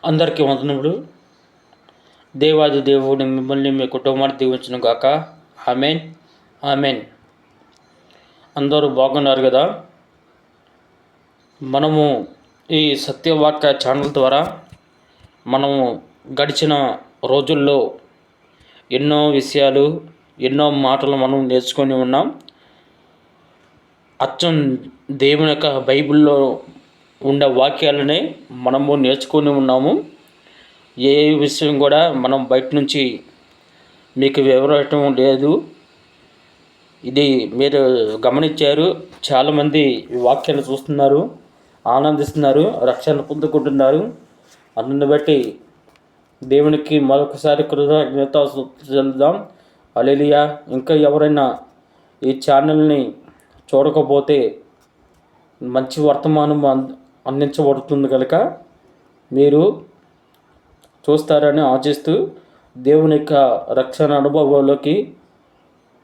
అందరికీ వందనములు. దేవాది దేవుడు మిమ్మల్ని మీ కుటుంబాన్ని దీవించును గాక. ఆమేన్, ఆమేన్. అందరూ బాగున్నారు కదా? మనము ఈ సత్యవాక్య ఛానల్ ద్వారా మనము గడిచిన రోజుల్లో ఎన్నో విషయాలు, ఎన్నో మాటలు మనం నేర్చుకొని ఉన్నాం. అచ్చం దేవుని యొక్క బైబిల్లో ఉండే వాక్యాలనే మనము నేర్చుకొని ఉన్నాము. ఏ విషయం కూడా మనం బయట నుంచి మీకు వివరించడం లేదు. ఇది మీరు గమనించారు. చాలామంది ఈ వాక్యాలు చూస్తున్నారు, ఆనందిస్తున్నారు, రక్షణ పొందుకుంటున్నారు. అందుని బట్టి దేవునికి మరొకసారి కృతజ్ఞత చెల్లిద్దాం. హల్లెలూయా. ఇంకా ఎవరైనా ఈ ఛానల్ని చూడకపోతే మంచి వర్తమానం అందించబడుతుంది కనుక మీరు చూస్తారని ఆశిస్తూ దేవుని యొక్క రక్షణ అనుభవంలోకి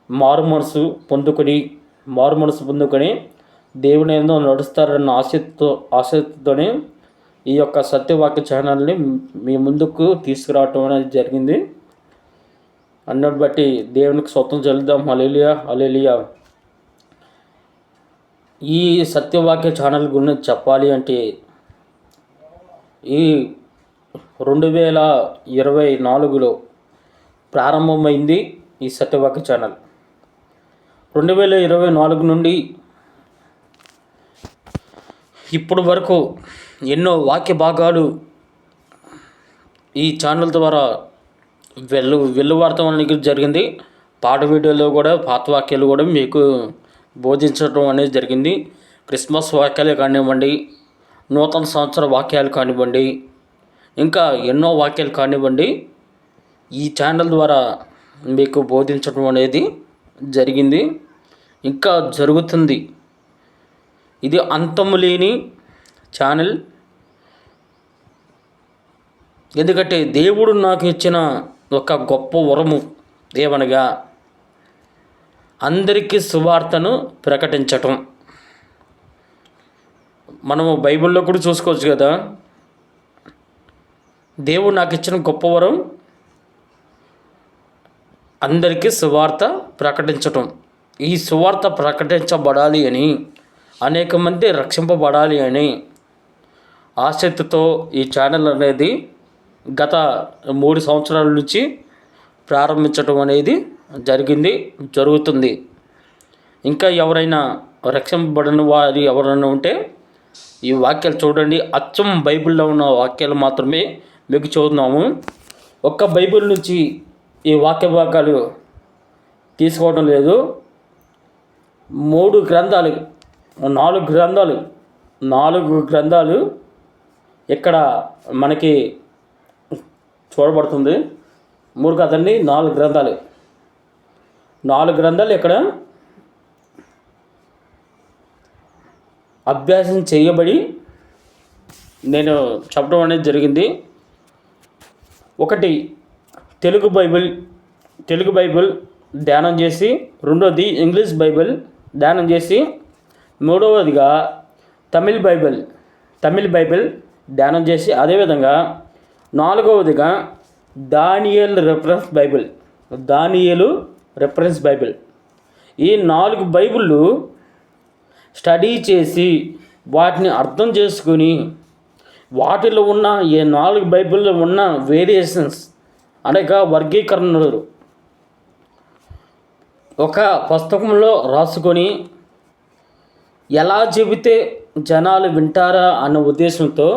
మారు మనసు పొందుకొని దేవుని ఏందో నడుస్తారన్న ఆసక్తితోనే ఈ యొక్క సత్యవాక్య ఛానల్ని మీ ముందుకు తీసుకురావటం అనేది జరిగింది. అన్నట్టు బట్టి దేవునికి స్తోత్రం చెల్లిద్దాం. హల్లెలూయా, హల్లెలూయా. ఈ సత్యవాక్య ఛానల్ గురించి చెప్పాలి అంటే ఈ 2024లో ప్రారంభమైంది ఈ సత్యవాక్య ఛానల్. 2024 నుండి ఇప్పటి వరకు ఎన్నో వాక్య భాగాలు ఈ ఛానల్ ద్వారా వెలువడటం అనేది జరిగింది. పాట వీడియోలో కూడా పాత వాక్యాలు కూడా మీకు బోధించడం అనేది జరిగింది. క్రిస్మస్ వాక్యాలే కానివ్వండి, నూతన సంవత్సర వాక్యాలు కానివ్వండి, ఇంకా ఎన్నో వాక్యాలు కానివ్వండి, ఈ ఛానల్ ద్వారా మీకు బోధించడం అనేది జరిగింది, ఇంకా జరుగుతుంది. ఇది అంతము లేని ఛానల్. ఎందుకంటే దేవుడు నాకు ఇచ్చిన ఒక గొప్ప వరము ఏమనగా అందరికీ సువార్తను ప్రకటించటం. మనము బైబిల్లో కూడా చూసుకోవచ్చు కదా, దేవుడు నాకు ఇచ్చిన గొప్ప వరం అందరికీ సువార్త ప్రకటించటం. ఈ సువార్త ప్రకటించబడాలి అని, అనేక మంది రక్షింపబడాలి అని ఆసక్తితో ఈ ఛానల్ అనేది గత 3 సంవత్సరాల నుంచి ప్రారంభించడం అనేది జరుగుతుంది. ఇంకా ఎవరైనా రక్షింపబడిన వారు ఎవరైనా ఉంటే ఈ వాక్యాలు చూడండి. అచ్చం బైబిల్లో ఉన్న వాక్యాలు మాత్రమే మీకు చూద్దాము. ఒక్క బైబిల్ నుంచి ఈ వాక్య భాగాలు తీసుకోవడం లేదు. 4 గ్రంథాలు ఇక్కడ మనకి చూడబడుతుంది. 3 కాదండి, 4 గ్రంథాలు ఇక్కడ అభ్యాసం చేయబడి నేను చెప్పడం అనేది జరిగింది. ఒకటి తెలుగు బైబిల్ ధ్యానం చేసి, రెండోది ఇంగ్లీష్ బైబిల్ ధ్యానం చేసి, మూడవదిగా తమిళ్ బైబిల్ ధ్యానం చేసి, అదేవిధంగా 4వదిగా దానియేలు రెఫరెన్స్ బైబిల్. ఈ 4 బైబిళ్ళు స్టడీ చేసి వాటిని అర్థం చేసుకుని వాటిలో ఉన్న ఈ 4 బైబిల్లో ఉన్న వేరియేషన్స్ అనగా వర్గీకరణలు ఒక పుస్తకంలో రాసుకొని ఎలా చెబితే జనాలు వింటారా అన్న ఉద్దేశంతో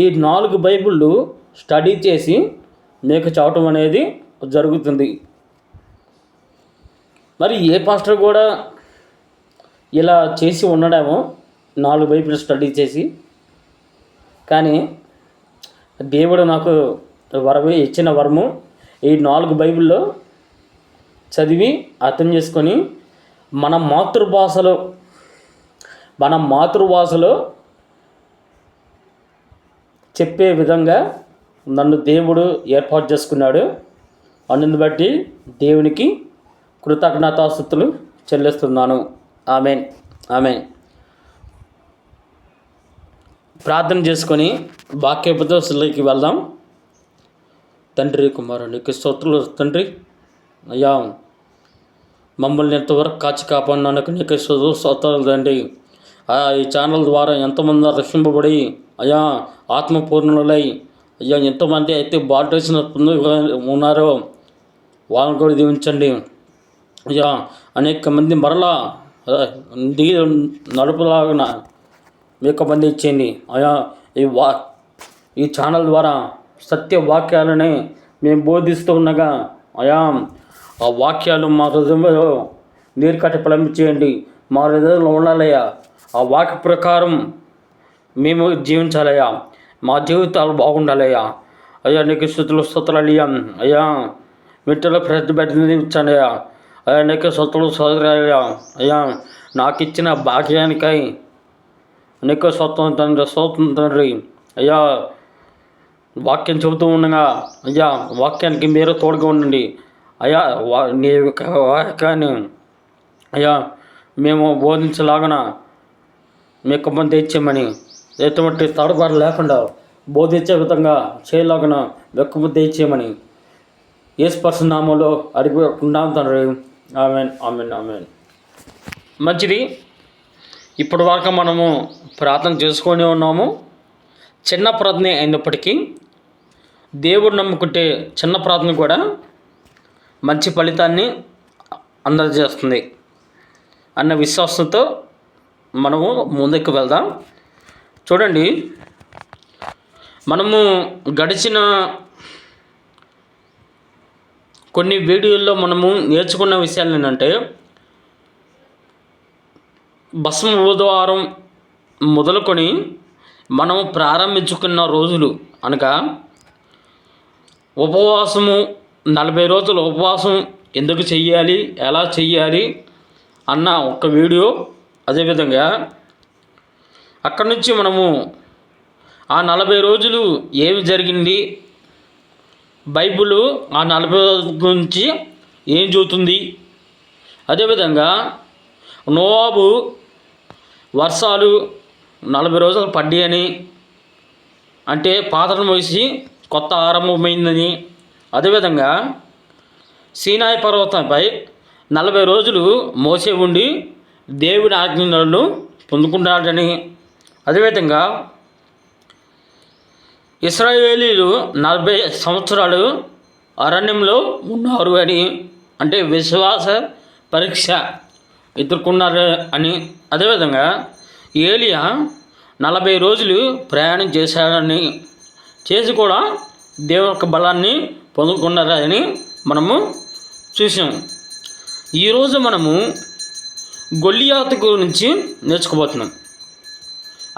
ఈ 4 బైబిళ్ళు స్టడీ చేసి మీకు చెప్పడం అనేది జరుగుతుంది. మరి ఏ పాస్టర్ కూడా ఇలా చేసి ఉండడేమో, 4 బైబిల్ స్టడీ చేసి. కానీ దేవుడు నాకు ఇచ్చిన వరము ఈ 4 బైబిల్లో చదివి అర్థం చేసుకొని మన మాతృభాషలో చెప్పే విధంగా నన్ను దేవుడు ఏర్పాటు చేసుకున్నాడు. అందుని బట్టి దేవునికి కృతజ్ఞతాస్తుతులు చెల్లిస్తున్నాను. ఆమేన్, ఆమేన్. ప్రార్థన చేసుకొని వాక్యోపదేశాలకి వెళ్దాం. తండ్రి కుమారునికి స్తోత్రాలు తండ్రి. అయ్యా, మమ్మల్ని ఎంతవరకు కాచి కాపాడినందుకు నీకు స్తోత్రాలు తండ్రి. ఈ ఛానల్ ద్వారా ఎంతమంది రక్షింపబడి అయ్యా ఆత్మపూర్ణులై అయ్యా ఎంతోమంది అయితే బాప్టిజం ఉన్నారో వాళ్ళని కూడా దీవించండి అయ్యా. అనేక మంది మరలా దిగి నడుపులాగిన అనేక మంది ఇచ్చేయండి అయ్యా. ఈ ఛానల్ ద్వారా సత్య వాక్యాలని మేము బోధిస్తూ ఉండగా అయ్యా, ఆ వాక్యాలు మా హృదయంలో నీరు కట్టి ఫలించేయండి. మా హృదయంలో ఉండాలయ్యా. ఆ వాక్య ప్రకారం మేము జీవించాలయ్యా. మా జీవితాలు బాగుండాలయ్యా. అయ్యా నీకు స్తుతులు అయ్యా. అయ్యా వీటిలో ప్రతిబింబించానయ్యా. అయ్యా నీకు స్తుతులు అయ్యా. నాకు ఇచ్చిన భాగ్యానికై నీకు స్తోత్రం తండ్రి. అయ్యా వాక్యం చెబుతూ ఉండగా అయ్యా వాక్యానికి మీరు తోడుగా ఉండండి అయ్యా. నీ వాక్యాన్ని అయ్యా మేము బోధించలాగన మీకు మంది ఇచ్చామని ఎటువంటి తడబాటు లేకుండా బోధించే విధంగా చేయలాగన వెక్కుబుద్ధి ఇచ్చేయమని యేసు నామంలో అడిగినాం తండ్రి. Amen amen amen. మంచిది. ఇప్పటి వరకు మనము ప్రార్థన చేసుకొని ఉన్నాము. చిన్న ప్రార్థన అయినప్పటికీ దేవుడు నమ్ముకుంటే చిన్న ప్రార్థన కూడా మంచి ఫలితాన్ని అందజేస్తుంది అన్న విశ్వాసంతో మనము ముందుకు వెళ్దాం. చూడండి, మనము గడిచిన కొన్ని వీడియోల్లో మనము నేర్చుకున్న విషయాలు ఏంటంటే భస్మ బుధవారం మొదలుకొని మనం ప్రారంభించుకున్న రోజులు అనగా ఉపవాసము 40 రోజులు ఉపవాసం ఎందుకు చెయ్యాలి, ఎలా చెయ్యాలి అన్న ఒక వీడియో. అదేవిధంగా అక్కడి నుంచి మనము ఆ 40 రోజులు ఏమి జరిగింది, బైబిల్ ఆ 40 రోజుల గురించి ఏం చెబుతుంది, అదేవిధంగా నోవాబు వర్షాలు 40 రోజులు పడ్డాయని అంటే పాత్రను మోసి కొత్త ఆరంభమైందని, అదేవిధంగా సీనాయి పర్వతంపై 40 రోజులు మోసే ఉండి దేవుని ఆజ్ఞలను పొందుకున్నాడని, అదేవిధంగా ఇశ్రాయేలీలు 40 సంవత్సరాలు అరణ్యంలో ఉన్నారు అని అంటే విశ్వాస పరీక్ష ఎదుర్కొన్నారు అని, అదేవిధంగా ఏలియా 40 రోజులు ప్రయాణం చేశాడని చేసి కూడా దేవుని యొక్క బలాన్ని పొందుకున్నారని మనము చూసాం. ఈరోజు మనము గొలియాతు గురించి నేర్చుకోబోతున్నాం.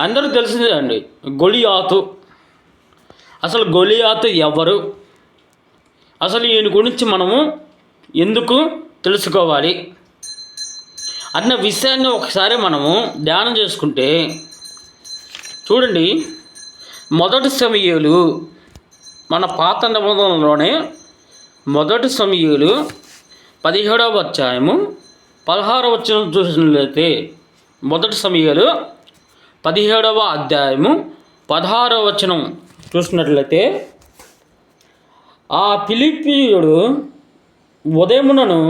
అందరూ తెలిసిందే అండి గొలియాతు. అసలు గొలియాతు ఎవరు, అసలు ఈయన గురించి మనము ఎందుకు తెలుసుకోవాలి అన్న విషయాన్ని ఒకసారి మనము ధ్యానం చేసుకుంటే చూడండి, మొదటి సమూయేలు మన పాత నిబంధనలోనే మొదటి సమూయేలు 17వ అధ్యాయము 16వ వచనం చూసినట్లయితే, మొదటి సమూయేలు 17వ అధ్యాయము 16వ వచనం చూసినట్లయితే, ఆ ఫిలిప్పీయుడు ఉదయమునను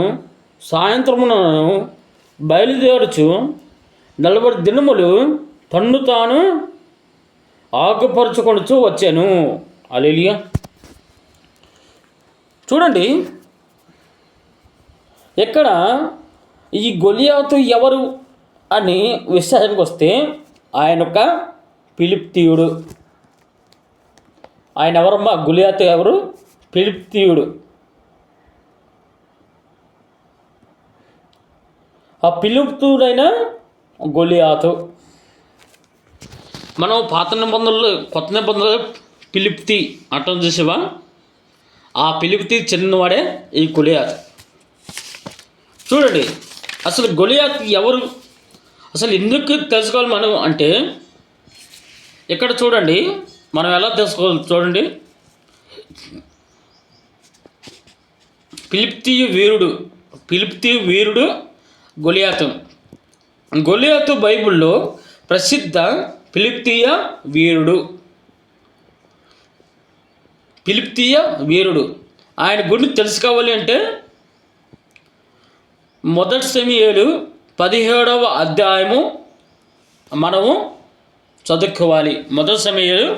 సాయంత్రమునను బయలుదేరుచు 40 దినములు తన్ను తాను ఆకుపరుచుకొనుచు వచ్చాను. హల్లెలూయా. చూడండి, ఇక్కడ ఈ గొలియాతు ఎవరు అని విషయానికి వస్తే ఆయన ఒక ఫిలిప్తీయుడు. ఆయన ఎవరమ్మా? గొలియాతు ఎవరు? ఫిలిప్తీయుడు. ఆ ఫిలిప్తీయుడైన గొలియాతు మనం పాత నిబంధనలు కొత్త నిబంధనలు ఫిలిప్తీ అంటాం చూసావా? ఆ ఫిలిప్తీ చెందినవాడే ఈ గొలియాతు. చూడండి, అసలు గొలియాతు ఎవరు, అసలు ఎందుకు తెలుసుకోవాలి మనం అంటే ఇక్కడ చూడండి మనం ఎలా తెలుసుకోవాలి. చూడండి, ఫిలిప్తీ వీరుడు గొలియాతు. గొలియాతు బైబిల్లో ప్రసిద్ధ ఫిలిప్తీయ వీరుడు. ఫిలిప్తీయ వీరుడు ఆయన గురించి తెలుసుకోవాలి అంటే మొదటి సమూయేలు 17వ అధ్యాయము మనము చదువుకోవాలి. మొదటి సమూయేలు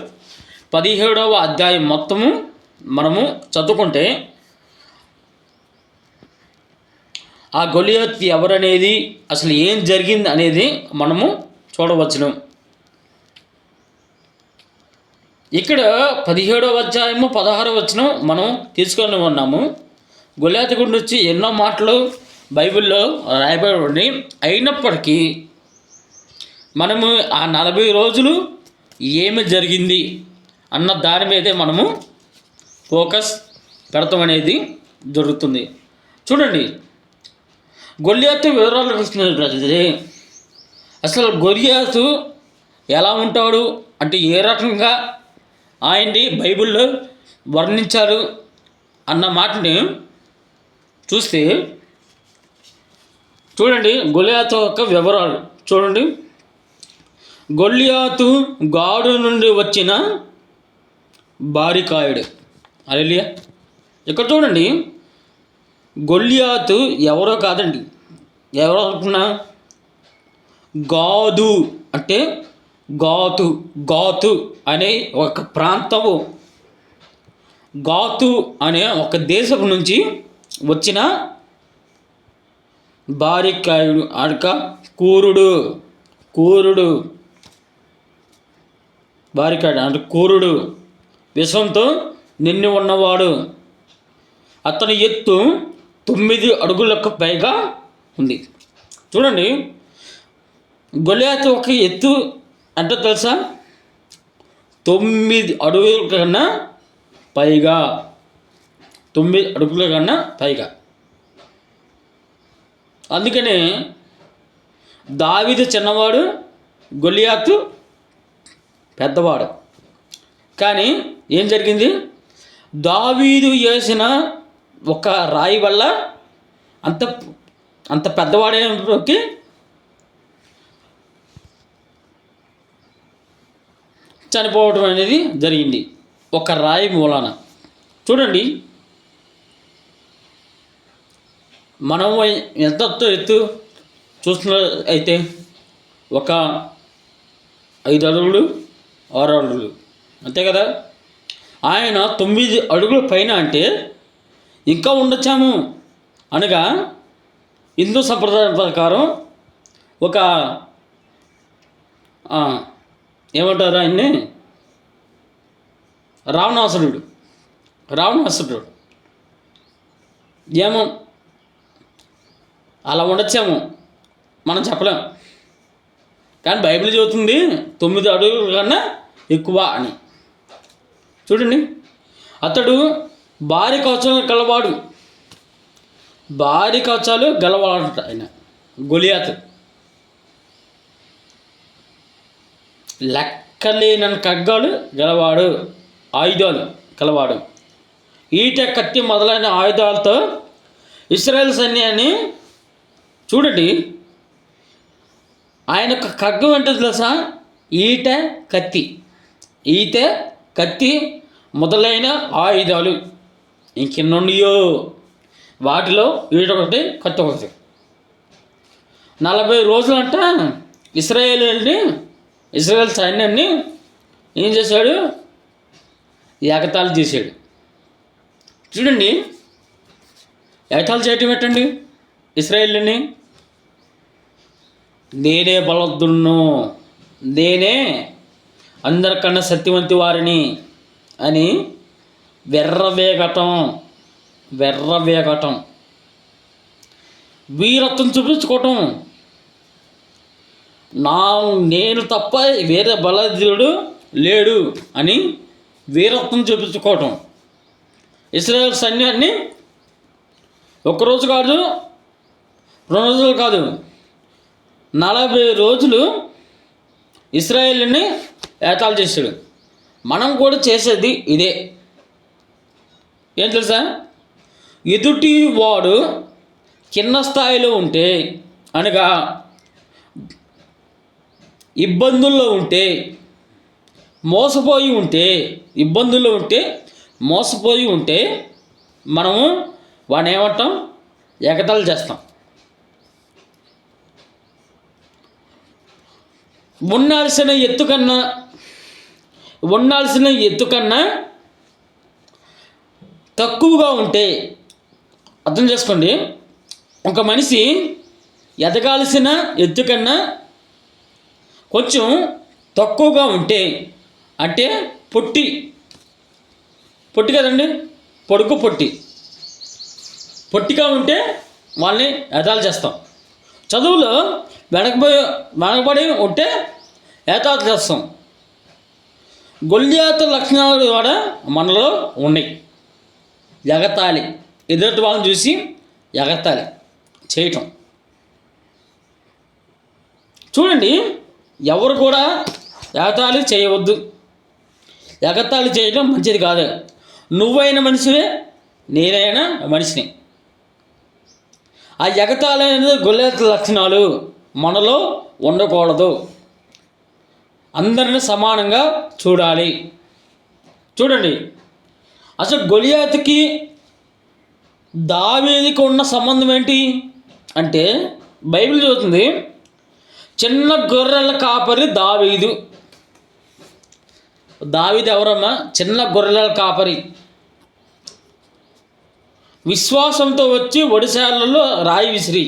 17వ అధ్యాయం మొత్తము మనము చదువుకుంటే ఆ గొలియాత్ ఎవరనేది, అసలు ఏం జరిగింది అనేది మనము చూడవచ్చును. ఇక్కడ 17వ అధ్యాయము 16వ వచనం మనం తీసుకొని ఉన్నాము. గొలియాతు గురించి ఎన్నో మాటలు బైబిల్లో రాయబడి అయినప్పటికీ మనము ఆ 40 రోజులు ఏమి జరిగింది అన్న దాని మీదే మనము ఫోకస్ పెడతాం అనేది జరుగుతుంది. చూడండి, గొలియాతు వివరాలు చూసినట్లయితే అసలు గొలియాతు ఎలా ఉంటాడు అంటే ఏ రకంగా ఆయన్ని బైబిల్లో వర్ణించారు అన్న మాటని చూస్తే చూడండి, గొలియాతు యొక్క వివరాలు చూడండి. గొలియాతు గాడు నుండి వచ్చిన బారికాయుడు. హల్లెలూయా. ఇక్కడ చూడండి, గొలియాతు ఎవరో కాదండి. ఎవరో అనుకున్నా, గాదు అంటే గాతు అనే ఒక ప్రాంతము, గాతు అనే ఒక దేశం నుంచి వచ్చిన బారికాయుడు అనక కూరుడు బారికాయుడు అంటే కూరుడు, విషంతో నిండి ఉన్నవాడు. అతని ఎత్తు 9 అడుగులకు పైగా ఉంది. చూడండి, గొలియాతు ఒక ఎత్తు అంటే తెలుసా? 9 అడుగుల కన్నా పైగా. 9 అడుగుల కన్నా పైగా. అందుకనే దావీదు చిన్నవాడు, గొలియాతు పెద్దవాడు. కానీ ఏం జరిగింది? దావీదు వేసిన ఒక రాయి వల్ల అంత పెద్దవాడేకి చనిపోవడం అనేది జరిగింది ఒక రాయి మూలాన. చూడండి, మనం ఎంత ఎత్తు చూస్తున్న అయితే ఒక 5 అడుగులు 6 అడుగులు అంతే కదా. ఆయన 9 అడుగుల పైన అంటే ఇంకా ఉండొచ్చాము అనగా హిందూ సంప్రదాయం ప్రకారం ఒక ఏమంటారు ఆయన్ని, రావణాసురుడు ఏమో అలా ఉండొచ్చాము మనం చెప్పలేం. కానీ బైబిల్ చెబుతుంది 9 అడుగుల కన్నా ఎక్కువ అని. చూడండి, అతడు భారీ కవచాలు గలవాడు ఆయన గొలియాతు. లెక్కలేనని ఖడ్గాలు గలవాడు, ఆయుధాలు కలవాడు. ఈట, కత్తి మొదలైన ఆయుధాలతో ఇశ్రాయేల్ సైన్యాన్ని చూడండి. ఆయన యొక్క ఖడ్గం అంటే తెలుసా? ఈట కత్తి మొదలైన ఆయుధాలు ఇంకెన్నున్నాయో, వాటిలో ఈట ఒకటి, కత్తి ఒకటి. 40 రోజులంట ఇశ్రాయేల్ సైన్యాన్ని ఏం చేశాడు? ఎగతాళి చేశాడు. చూడండి, ఎగతాళి చేయటం ఏంటండి? ఇశ్రాయేలుని నేనే బలవంతుడును, నేనే అందరికన్నా శక్తివంతి వారిని అని వెర్రవేగటం, వీరత్వం చూపించుకోవటం. నేను తప్ప వేరే బలధీరుడు లేడు అని వీరత్వం చూపించుకోవటం. ఇశ్రాయేల్ సైన్యాన్ని ఒక్కరోజు కాదు, 2 రోజులు కాదు, 40 రోజులు ఇశ్రాయేలుని ఏతాళి చేశాడు. మనం కూడా చేసేది ఇదే. ఏం తెలుసా? ఎదుటి వాడు కింద స్థాయిలో ఉంటే అనగా ఇబ్బందుల్లో ఉంటే, మోసపోయి ఉంటే, ఇబ్బందుల్లో ఉంటే మోసపోయి ఉంటే మనము వాడిని ఏమంటాం? ఎగతాళి చేస్తాం. ఉండాల్సిన ఎత్తు కన్నా తక్కువగా ఉంటే, అర్థం చేసుకోండి, ఒక మనిషి ఎదగాల్సిన ఎత్తు కన్నా కొంచెం తక్కువగా ఉంటే, అంటే పొట్టి కదండి, పొట్టిగా ఉంటే వాళ్ళని ఎగతాళి చేస్తాం. చదువులో వెనకబడి ఉంటే ఎగతాళి చేస్తాం. గొల్లియాతు లక్షణాలు కూడా మనలో ఉన్నాయి. ఎగతాళి, ఎదుటి వాళ్ళని చూసి ఎగతాళి చేయటం. చూడండి, ఎవరు కూడా ఎగతాళి చేయవద్దు. ఎగతాళి చేయడం మంచిది కాదు. నువ్వైన మనిషివే, నేనైనా మనిషిని. ఆ ఎగతాళి అనేది గొల్లియాతు లక్షణాలు మనలో ఉండకూడదు. అందరిని సమానంగా చూడాలి. చూడండి, అసలు గొల్లియాతుకి దావీదుకి ఉన్న సంబంధం ఏంటి అంటే, బైబిల్ చెబుతుంది, చిన్న గొర్రెల కాపరి దావీదు. ఎవరమ్మా? చిన్న గొర్రెల కాపరి. విశ్వాసంతో వచ్చి ఒడిశాలలో రాయి విసిరి,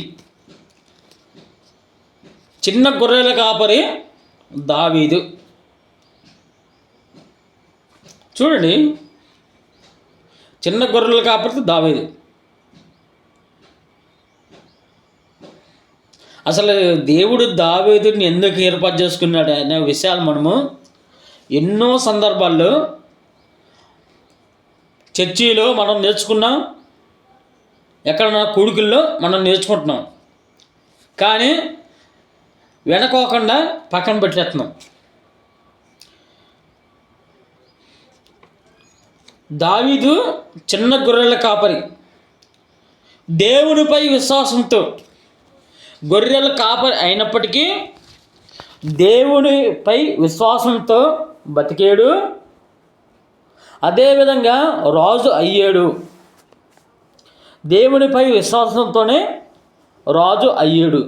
చిన్న గొర్రెల కాపరి దావీదు. చూడండి, చిన్న గొర్రెల కాపరి దావీదు. అసలు దేవుడు దావీదుని ఎందుకు ఏర్పాటు చేసుకున్నాడు అనే విషయాలు మనము ఎన్నో సందర్భాల్లో చర్చిలో మనం నేర్చుకున్నాం, ఎక్కడన్నా కూడికల్లో మనం నేర్చుకుంటున్నాం. కానీ వెనకోకుండా పక్కన పెట్టేస్తున్నాం. దావీదు చిన్న గొర్రెల కాపరి, దేవునిపై విశ్వాసంతో గొర్రెల కాపరి అయినప్పటికీ దేవునిపై విశ్వాసంతో బతికాడు. అదేవిధంగా రాజు అయ్యాడు. దేవునిపై విశ్వాసంతోనే రాజు అయ్యాడు.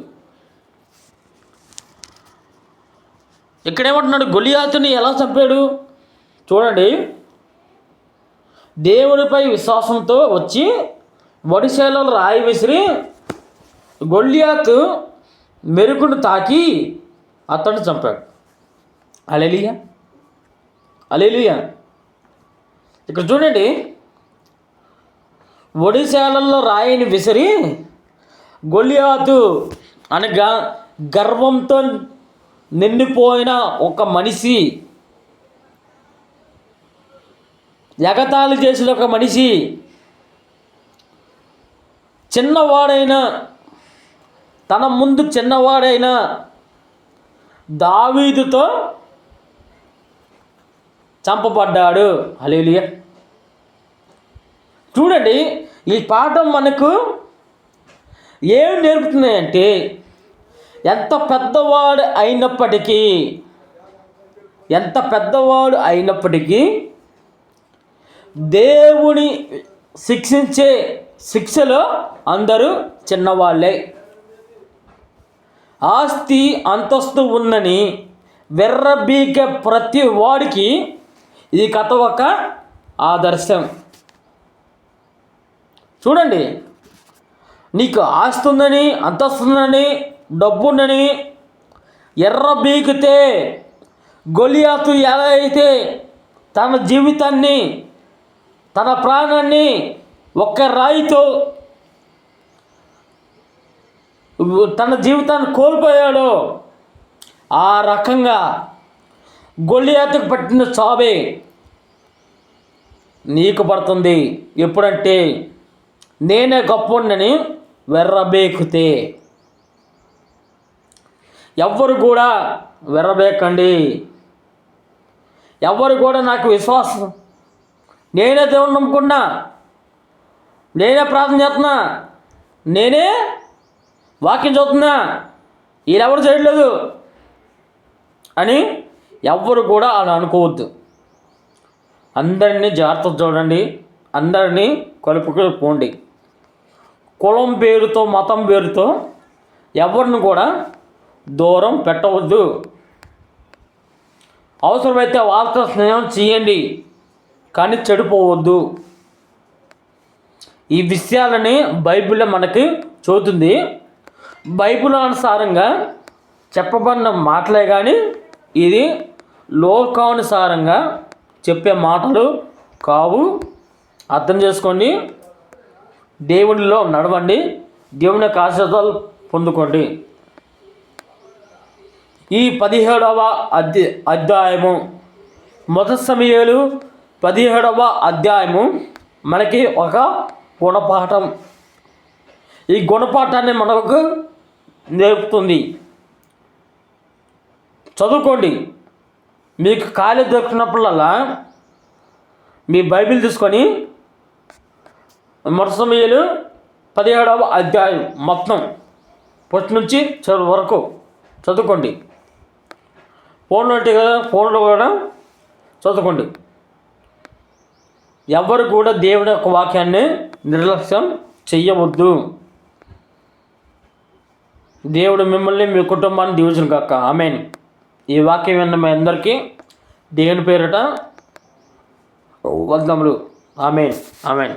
ఇక్కడేమంటున్నాడు? గొల్లియాతుని ఎలా చంపాడు చూడండి. దేవునిపై విశ్వాసంతో వచ్చి ఒడిశాలలో రాయి విసిరి గొల్లియాతు మెరుకును తాకి అతన్ని చంపాడు. హల్లెలూయా. ఇక్కడ చూడండి, ఒడిశాలలో రాయిని విసిరి గొల్లియాతు అనగా గర్వంతో నిండిపోయిన ఒక మనిషి, ఎగతాళి చేసిన ఒక మనిషి, తన ముందు చిన్నవాడైన దావీదుతో చంపబడ్డాడు. హల్లెలూయా. చూడండి, ఈ పాఠం మనకు ఏం నేర్పుతున్నాయంటే, ఎంత పెద్దవాడు అయినప్పటికీ దేవుని శిక్షించే శిక్షలో అందరూ చిన్నవాళ్ళే. ఆస్తి అంతస్తు ఉన్నని వెర్రబీకే ప్రతి వాడికి ఈ కథ ఒక ఆదర్శం. చూడండి, నీకు ఆస్తి ఉందని, అంతస్తుందని, డబ్బుందని ఎర్రబీకితే గొల్లియాతు ఎలా అయితే తన జీవితాన్ని, తన ప్రాణాన్ని ఒక్క రాయితో తన జీవితాన్ని కోల్పోయాడో, ఆ రకంగా గొల్లియాతుకు పట్టిన చావే నీకు పడుతుంది. ఎప్పుడంటే నేనే గొప్పని వెర్రబేకితే. ఎవ్వరు కూడా వెర్రబేకండి. ఎవ్వరు కూడా నాకు విశ్వాసం, నేనే దేవుని నమ్ముకున్నా, నేనే ప్రార్థన చేస్తున్నా, నేనే వాక్యం చదువుతున్నా, వీళ్ళెవరు చేయట్లేదు, అని ఎవ్వరు కూడా అలా అనుకోవద్దు. అందరినీ జాగ్రత్త చూడండి, అందరినీ కలుపుకొని పోండి. కులం పేరుతో మతం పేరుతో ఎవరిని కూడా దూరం పెట్టవద్దు. అవసరమైతే వాళ్ళతో స్నేహం చేయండి, కానీ చెడిపోవద్దు. ఈ విషయాలని బైబిల్లో మనకి చూస్తుంది. బైబిల్ అనుసారంగా చెప్పబడిన మాటలే కానీ ఇది లోకానుసారంగా చెప్పే మాటలు కావు. అర్థం చేసుకోండి. దేవునిలో నడవండి, దేవుని యొక్క ఆశీర్వాదాలు పొందుకోండి. ఈ 17వ అధ్యాయము, మొదటి సమూయేలు 17వ అధ్యాయము మనకి ఒక గుణపాఠం. ఈ గుణపాఠాన్ని మనకు నేర్పుతుంది. చదువుకోండి. మీకు ఖాళీ దొరికినప్పుడల్లా మీ బైబిల్ తీసుకొని మొదటి సమూయేలు 17వ అధ్యాయం మొత్తం ఫస్ట్ నుంచి చివరి వరకు చదువుకోండి. ఫోన్లో ఉంటాయి కదా, ఫోన్లో కూడా చదువుకోండి. ఎవరు కూడా దేవుని యొక్క వాక్యాన్ని నిర్లక్ష్యం చెయ్యవద్దు. దేవుడు మిమ్మల్ని మీ కుటుంబాన్ని దీవించును గాక. ఆమేన్. ఈ వాక్యం విన్న మీ అందరికీ దేవుని పేరిట వందనములు. ఆమేన్. ఆమేన్.